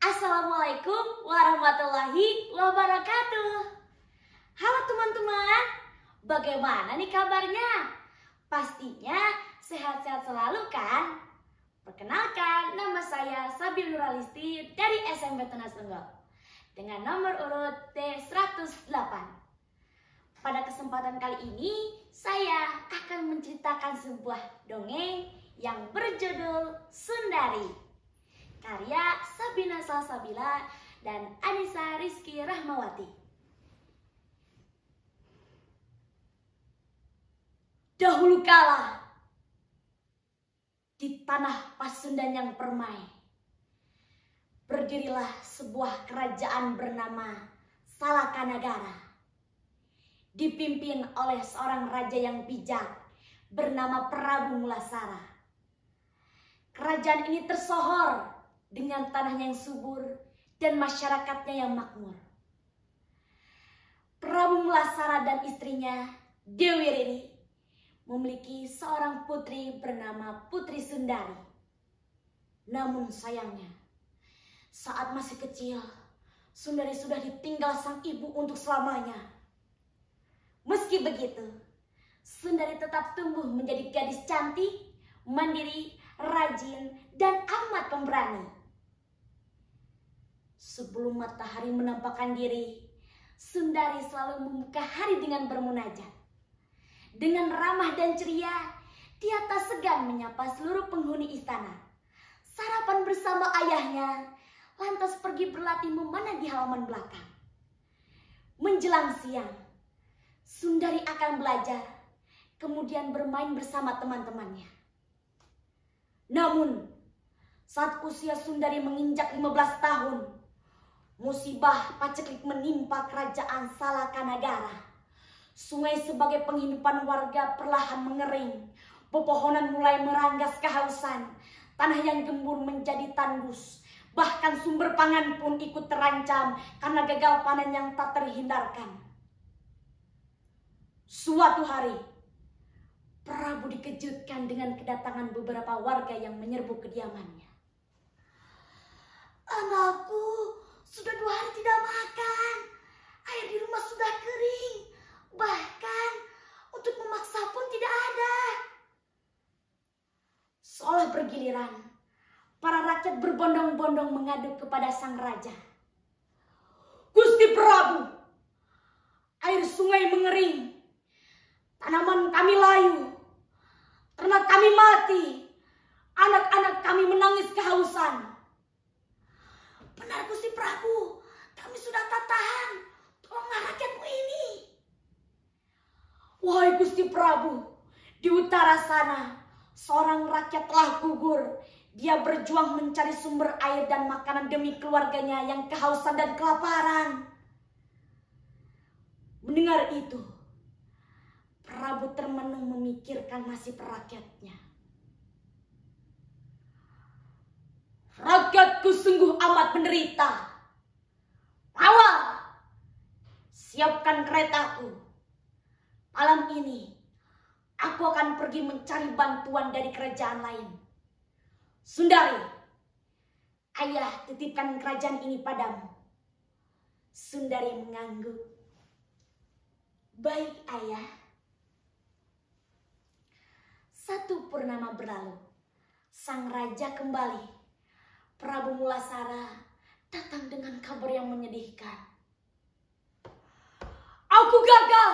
Assalamualaikum warahmatullahi wabarakatuh. Halo teman-teman, bagaimana nih kabarnya? Pastinya sehat-sehat selalu kan? Perkenalkan, nama saya Sabil Nuralisti dari SMP Tunas Lenggok dengan nomor urut D108. Pada kesempatan kali ini, saya akan menceritakan sebuah dongeng yang berjudul Sundari, karya Sabina Salsabila dan Anissa Rizky Rahmawati. Dahulu kala, di tanah Pasundan yang permai, berdirilah sebuah kerajaan bernama Salakanagara, dipimpin oleh seorang raja yang bijak bernama Prabu Mulasara. Kerajaan ini tersohor dengan tanahnya yang subur dan masyarakatnya yang makmur. Prabu Mulasara dan istrinya Dewi Riri memiliki seorang putri bernama Putri Sundari. Namun sayangnya, saat masih kecil, Sundari sudah ditinggal sang ibu untuk selamanya. Meski begitu, Sundari tetap tumbuh menjadi gadis cantik, mandiri, rajin, dan amat pemberani. Sebelum matahari menampakkan diri, Sundari selalu membuka hari dengan bermunajat. Dengan ramah dan ceria, dia tak segan menyapa seluruh penghuni istana. Sarapan bersama ayahnya, lantas pergi berlatih memanah di halaman belakang. Menjelang siang, Sundari akan belajar, kemudian bermain bersama teman-temannya. Namun, saat usia Sundari menginjak 15 tahun, musibah paceklik menimpa kerajaan Salakanagara. Sungai sebagai penghidupan warga perlahan mengering. Pepohonan mulai meranggas kehausan. Tanah yang gembur menjadi tandus. Bahkan sumber pangan pun ikut terancam karena gagal panen yang tak terhindarkan. Suatu hari, Prabu dikejutkan dengan kedatangan beberapa warga yang menyerbu kediamannya. "Anakku sudah 2 hari tidak makan. Air di rumah sudah kering. Bahkan untuk memaksa pun tidak ada." Seolah bergiliran, para rakyat berbondong-bondong mengadu kepada sang raja. "Gusti Prabu, air sungai mengering. Tanaman kami layu. Ternak kami mati. Anak-anak kami menangis kehausan." "Benar Gusti Prabu, kami sudah tak tahan. Tolonglah rakyatmu ini." "Wahai Gusti Prabu, di utara sana seorang rakyat telah gugur. Dia berjuang mencari sumber air dan makanan demi keluarganya yang kehausan dan kelaparan." Mendengar itu, Prabu termenung memikirkan nasib rakyatnya. "Rakyatku sungguh amat menderita. Awal, siapkan keretaku. Malam ini, aku akan pergi mencari bantuan dari kerajaan lain. Sundari, ayah titipkan kerajaan ini padamu." Sundari mengangguk. "Baik, ayah." Satu purnama berlalu, sang raja kembali. Prabu Mulasara datang dengan kabar yang menyedihkan. "Aku gagal.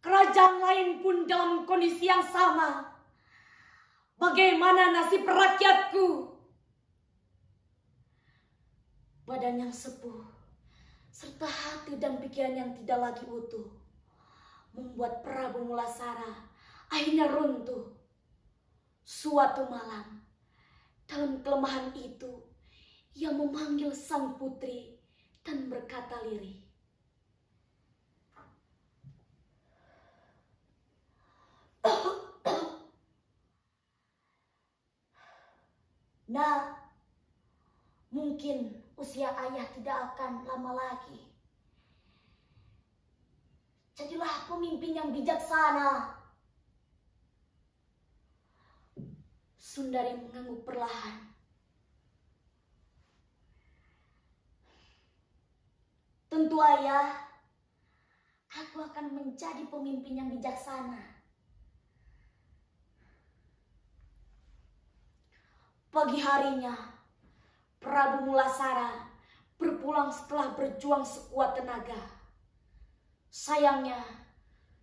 Kerajaan lain pun dalam kondisi yang sama. Bagaimana nasib rakyatku?" Badan yang sepuh, serta hati dan pikiran yang tidak lagi utuh, membuat Prabu Mulasara akhirnya runtuh. Suatu malam, dalam kelemahan itu, ia memanggil sang putri dan berkata lirih, "Nah, mungkin usia ayah tidak akan lama lagi. Jadilah pemimpin yang bijaksana." Sundari mengangguk perlahan. Tentu ayah, aku akan menjadi pemimpin yang bijaksana. Pagi harinya, Prabu Mulasara berpulang setelah berjuang sekuat tenaga. Sayangnya,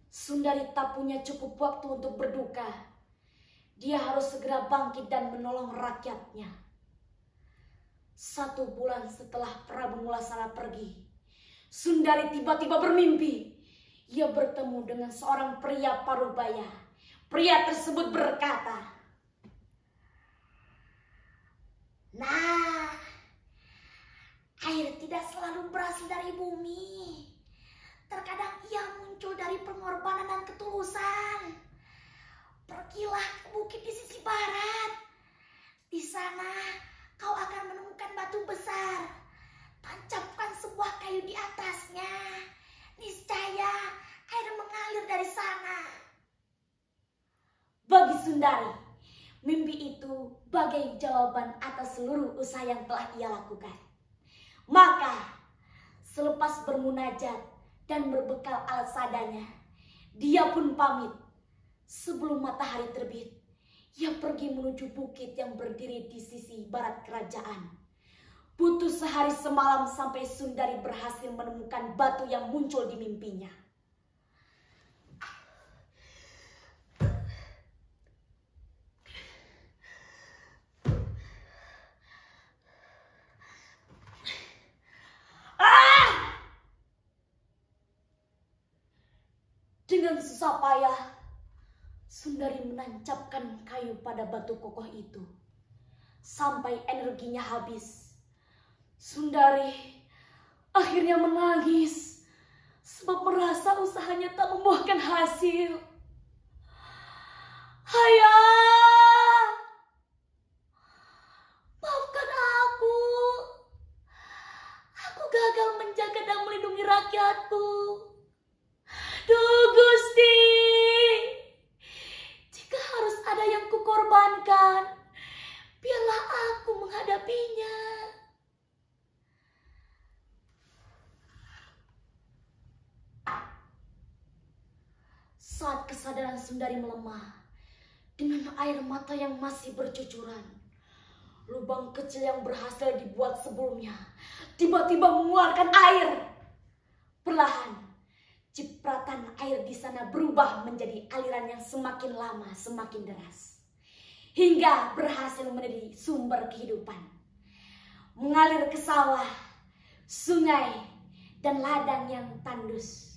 Sundari tak punya cukup waktu untuk berduka. Dia harus segera bangkit dan menolong rakyatnya. 1 bulan setelah Prabu Mulasara pergi, Sundari tiba-tiba bermimpi. Ia bertemu dengan seorang pria parubaya. Pria tersebut berkata, "Nah, air tidak selalu berasal dari bumi. Terkadang ia muncul dari pengorbanan dan ketulusan. Pergilah ke bukit di sisi barat. Di sana kau akan menemukan batu besar. Tancapkan sebuah kayu di atasnya. Niscaya air mengalir dari sana." Bagi Sundari, mimpi itu bagai jawaban atas seluruh usaha yang telah ia lakukan. Maka, selepas bermunajat dan berbekal alat seadanya, dia pun pamit. Sebelum matahari terbit, ia pergi menuju bukit yang berdiri di sisi barat kerajaan. Butuh sehari semalam sampai Sundari berhasil menemukan batu yang muncul di mimpinya. Dengan susah payah, Sundari menancapkan kayu pada batu kokoh itu. Sampai energinya habis, Sundari akhirnya menangis sebab merasa usahanya tak membuahkan hasil. "Ayah, maafkan aku. Aku gagal menjaga dan melindungi rakyatku. Duh Gusti, jika harus ada yang kukorbankan, biarlah aku menghadapinya." Saat kesadaran Sundari melemah, dengan air mata yang masih bercucuran, lubang kecil yang berhasil dibuat sebelumnya tiba-tiba mengeluarkan air. Perlahan, cipratan air di sana berubah menjadi aliran yang semakin lama semakin deras, hingga berhasil menjadi sumber kehidupan. Mengalir ke sawah, sungai, dan ladang yang tandus,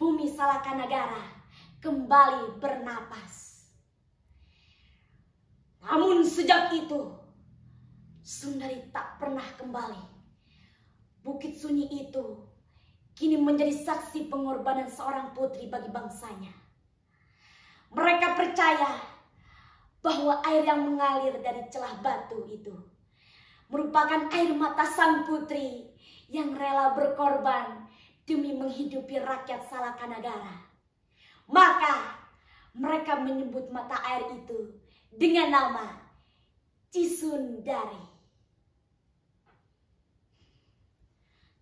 bumi Salakanagara kembali bernapas. Namun sejak itu, Sundari tak pernah kembali. Bukit sunyi itu kini menjadi saksi pengorbanan seorang putri bagi bangsanya. Mereka percaya bahwa air yang mengalir dari celah batu itu merupakan air mata sang putri yang rela berkorban demi menghidupi rakyat Salakanagara. Maka mereka menyebut mata air itu dengan nama Cisundari.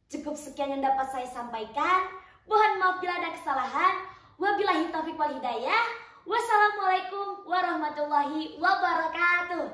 Cukup sekian yang dapat saya sampaikan. Mohon maaf bila ada kesalahan. Wabillahi taufiq wal hidayah. Wassalamualaikum warahmatullahi wabarakatuh.